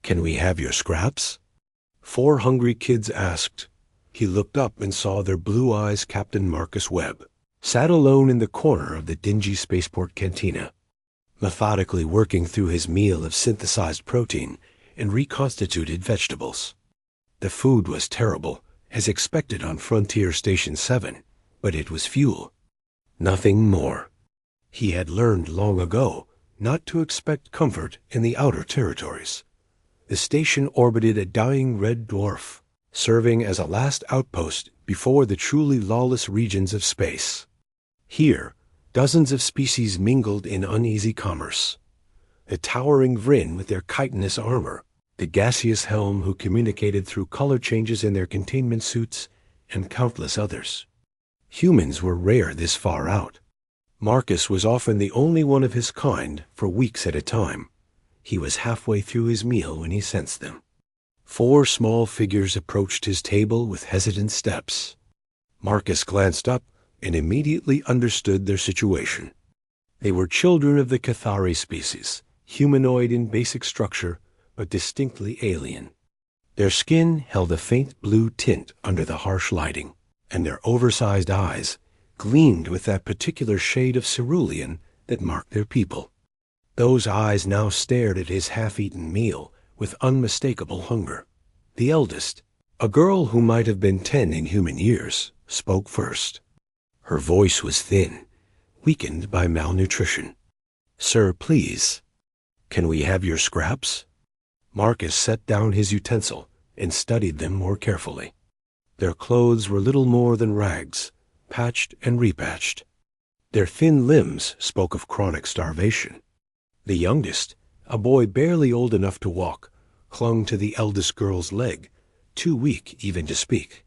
"Can we have your scraps?" 4 hungry kids asked. He looked up and saw their blue eyes Captain Marcus Webb, sat alone in the corner of the dingy spaceport cantina, methodically working through his meal of synthesized protein and reconstituted vegetables. The food was terrible, as expected on Frontier Station 7, but it was fuel. Nothing more. He had learned long ago not to expect comfort in the outer territories. The station orbited a dying red dwarf, serving as a last outpost before the truly lawless regions of space. Here, dozens of species mingled in uneasy commerce. The towering Vryn with their chitinous armor, the gaseous helm who communicated through color changes in their containment suits, and countless others. Humans were rare this far out. Marcus was often the only one of his kind for weeks at a time. He was halfway through his meal when he sensed them. 4 small figures approached his table with hesitant steps. Marcus glanced up and immediately understood their situation. They were children of the Cathari species, humanoid in basic structure, but distinctly alien. Their skin held a faint blue tint under the harsh lighting, and their oversized eyes gleamed with that particular shade of cerulean that marked their people. Those eyes now stared at his half-eaten meal with unmistakable hunger. The eldest, a girl who might have been 10 in human years, spoke first. Her voice was thin, weakened by malnutrition. "Sir, please, can we have your scraps?" Marcus set down his utensil and studied them more carefully. Their clothes were little more than rags, patched and repatched. Their thin limbs spoke of chronic starvation. The youngest, a boy barely old enough to walk, clung to the eldest girl's leg, too weak even to speak.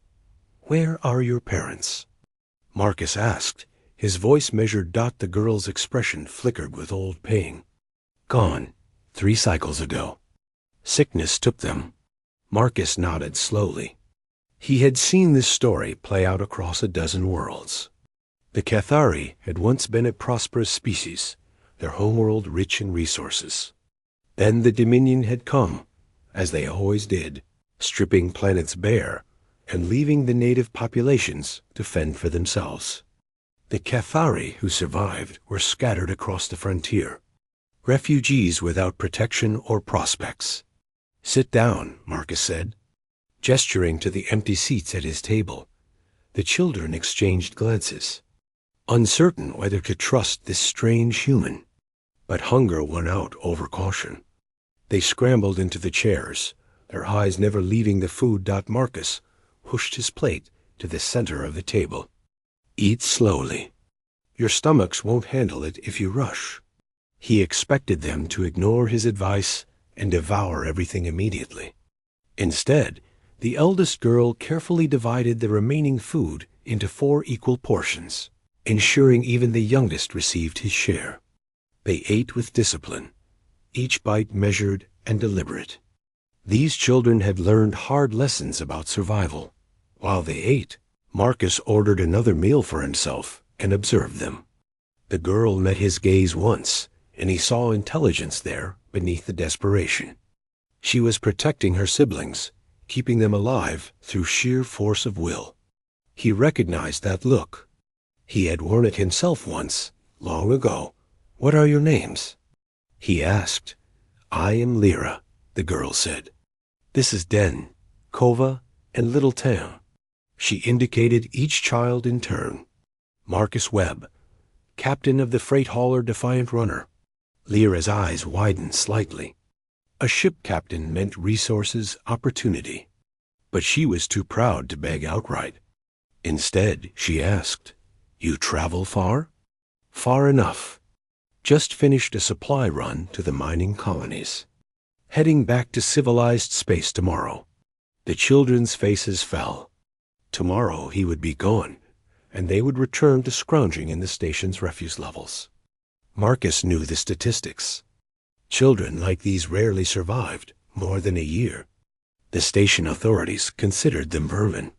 "Where are your parents?" Marcus asked. His voice measured. The girl's expression flickered with old pain. "Gone, 3 cycles ago. Sickness took them." Marcus nodded slowly. He had seen this story play out across a dozen worlds. The Cathari had once been a prosperous species, their homeworld rich in resources. Then the Dominion had come, as they always did, stripping planets bare and leaving the native populations to fend for themselves. The Cathari who survived were scattered across the frontier, refugees without protection or prospects. "Sit down," Marcus said, gesturing to the empty seats at his table. The children exchanged glances, uncertain whether to trust this strange human. But hunger won out over caution. They scrambled into the chairs, their eyes never leaving the food. Marcus pushed his plate to the center of the table. "Eat slowly. Your stomachs won't handle it if you rush." He expected them to ignore his advice and devour everything immediately. Instead, the eldest girl carefully divided the remaining food into 4 equal portions, ensuring even the youngest received his share. They ate with discipline, each bite measured and deliberate. These children had learned hard lessons about survival. While they ate, Marcus ordered another meal for himself and observed them. The girl met his gaze once, and he saw intelligence there beneath the desperation. She was protecting her siblings, keeping them alive through sheer force of will. He recognized that look. He had worn it himself once, long ago. "What are your names?" he asked. "I am Lyra," the girl said. "This is Den, Kova, and Little Tam." She indicated each child in turn. Marcus Webb, captain of the freight hauler Defiant Runner. Lyra's eyes widened slightly. A ship captain meant resources, opportunity. But she was too proud to beg outright. Instead, she asked, "You travel far?" "Far enough. Just finished a supply run to the mining colonies. Heading back to civilized space tomorrow." The children's faces fell. Tomorrow he would be gone, and they would return to scrounging in the station's refuse levels. Marcus knew the statistics. Children like these rarely survived more than a year. The station authorities considered them vermin,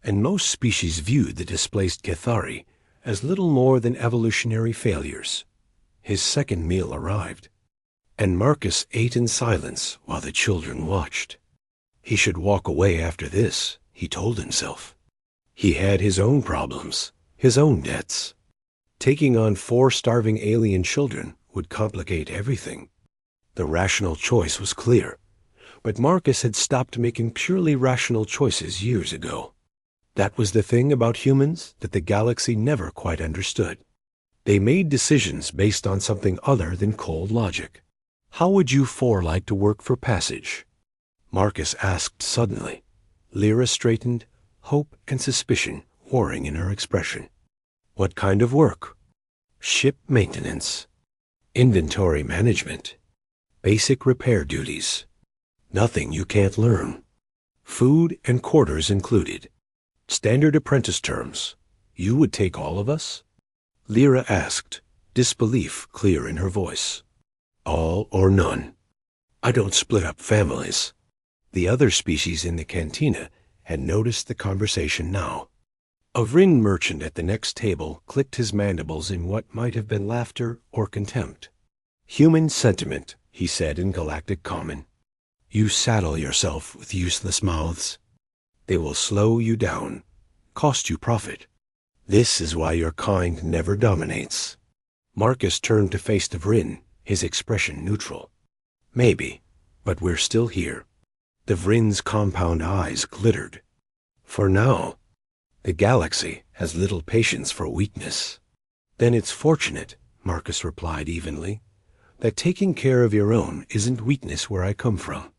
and most species viewed the displaced Cathari as little more than evolutionary failures. His second meal arrived. And Marcus ate in silence while the children watched. He should walk away after this, he told himself. He had his own problems, his own debts. Taking on 4 starving alien children would complicate everything. The rational choice was clear, but Marcus had stopped making purely rational choices years ago. That was the thing about humans that the galaxy never quite understood. They made decisions based on something other than cold logic. How would you 4 like to work for passage? Marcus asked suddenly. Lyra straightened, hope and suspicion warring in her expression. What kind of work? Ship maintenance, inventory management, basic repair duties. Nothing you can't learn. Food and quarters included. Standard apprentice terms. You would take all of us? Lyra asked, disbelief clear in her voice. All or none. I don't split up families. The other species in the cantina had noticed the conversation now. A Vryn merchant at the next table clicked his mandibles in what might have been laughter or contempt. Human sentiment, he said in galactic common. You saddle yourself with useless mouths. They will slow you down, cost you profit. This is why your kind never dominates. Marcus turned to face the Vryn, his expression neutral. Maybe, but we're still here. The Vryn's compound eyes glittered. For now, the galaxy has little patience for weakness. Then it's fortunate, Marcus replied evenly, that taking care of your own isn't weakness where I come from.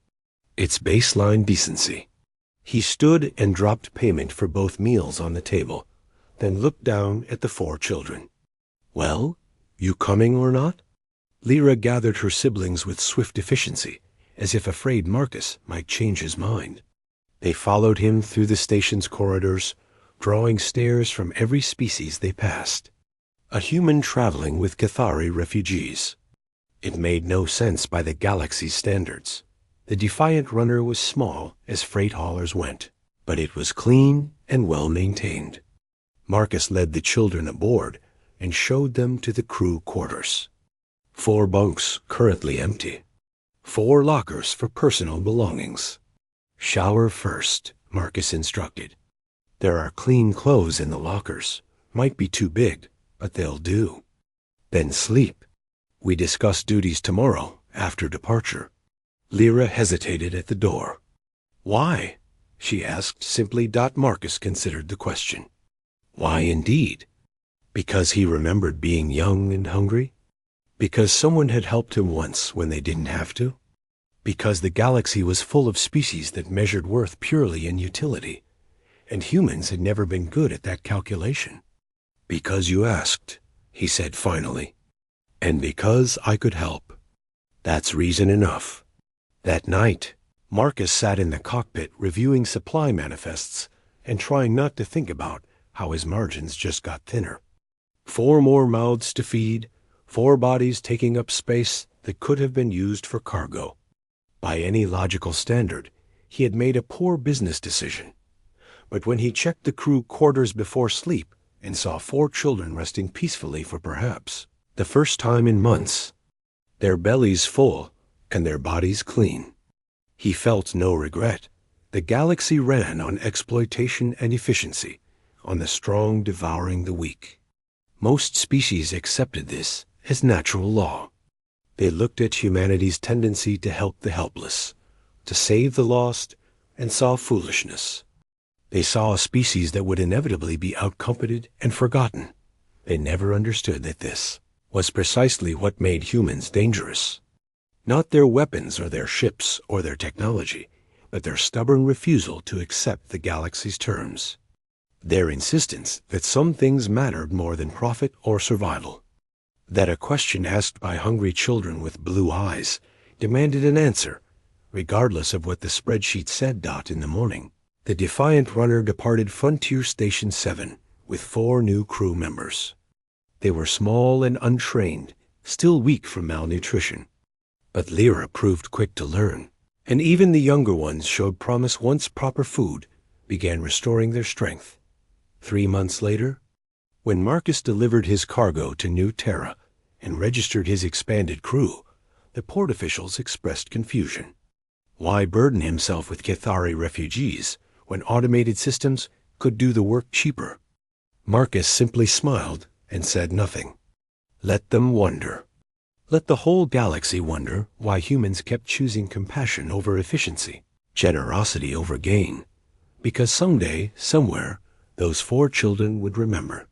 It's baseline decency. He stood and dropped payment for both meals on the table, then looked down at the 4 children. Well, you coming or not? Lyra gathered her siblings with swift efficiency, as if afraid Marcus might change his mind. They followed him through the station's corridors, drawing stares from every species they passed. A human traveling with Cathari refugees. It made no sense by the galaxy's standards. The Defiant Runner was small as freight haulers went, but it was clean and well maintained. Marcus led the children aboard and showed them to the crew quarters. 4 bunks currently empty. 4 lockers for personal belongings. Shower first, Marcus instructed. There are clean clothes in the lockers. Might be too big, but they'll do. Then sleep. We discuss duties tomorrow, after departure. Lyra hesitated at the door. Why? She asked simply. Marcus considered the question. Why indeed? Because he remembered being young and hungry? Because someone had helped him once when they didn't have to? Because the galaxy was full of species that measured worth purely in utility, and humans had never been good at that calculation. Because you asked, he said finally, and because I could help. That's reason enough. That night, Marcus sat in the cockpit reviewing supply manifests and trying not to think about how his margins just got thinner. 4 more mouths to feed, 4 bodies taking up space that could have been used for cargo. By any logical standard, he had made a poor business decision. But when he checked the crew quarters before sleep and saw 4 children resting peacefully for perhaps the first time in months, their bellies full and their bodies clean, he felt no regret. The galaxy ran on exploitation and efficiency, on the strong devouring the weak. Most species accepted this as natural law. They looked at humanity's tendency to help the helpless, to save the lost, and saw foolishness. They saw a species that would inevitably be outcompeted and forgotten. They never understood that this was precisely what made humans dangerous. Not their weapons or their ships or their technology, but their stubborn refusal to accept the galaxy's terms. Their insistence that some things mattered more than profit or survival. That a question asked by hungry children with blue eyes demanded an answer, regardless of what the spreadsheet said. In the morning, the Defiant Runner departed Frontier Station 7 with 4 new crew members. They were small and untrained, still weak from malnutrition. But Lyra proved quick to learn, and even the younger ones showed promise once proper food began restoring their strength. 3 months later, when Marcus delivered his cargo to New Terra and registered his expanded crew, The port officials expressed confusion. Why burden himself with Cathari refugees when automated systems could do the work cheaper? Marcus simply smiled and said nothing. Let them wonder. Let the whole galaxy wonder why humans kept choosing compassion over efficiency, generosity over gain. Because someday, somewhere, those 4 children would remember.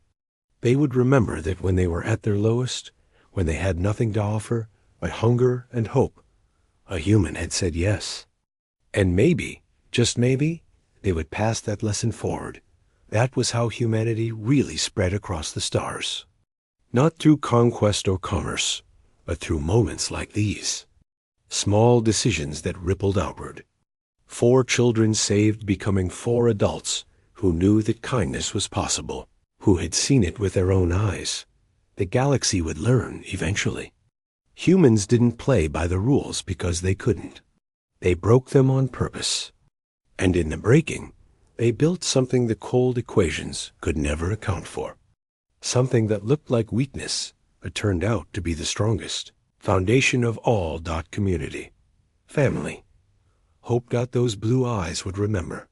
They would remember that when they were at their lowest, when they had nothing to offer but hunger and hope, a human had said yes. And maybe, just maybe, they would pass that lesson forward. That was how humanity really spread across the stars. Not through conquest or commerce, but through moments like these. Small decisions that rippled outward. 4 children saved, becoming 4 adults who knew that kindness was possible, who had seen it with their own eyes. The galaxy would learn eventually. Humans didn't play by the rules because they couldn't. They broke them on purpose. And in the breaking, they built something the cold equations could never account for. Something that looked like weakness, but turned out to be the strongest. Foundation of all. Community. Family. Hope those blue eyes would remember.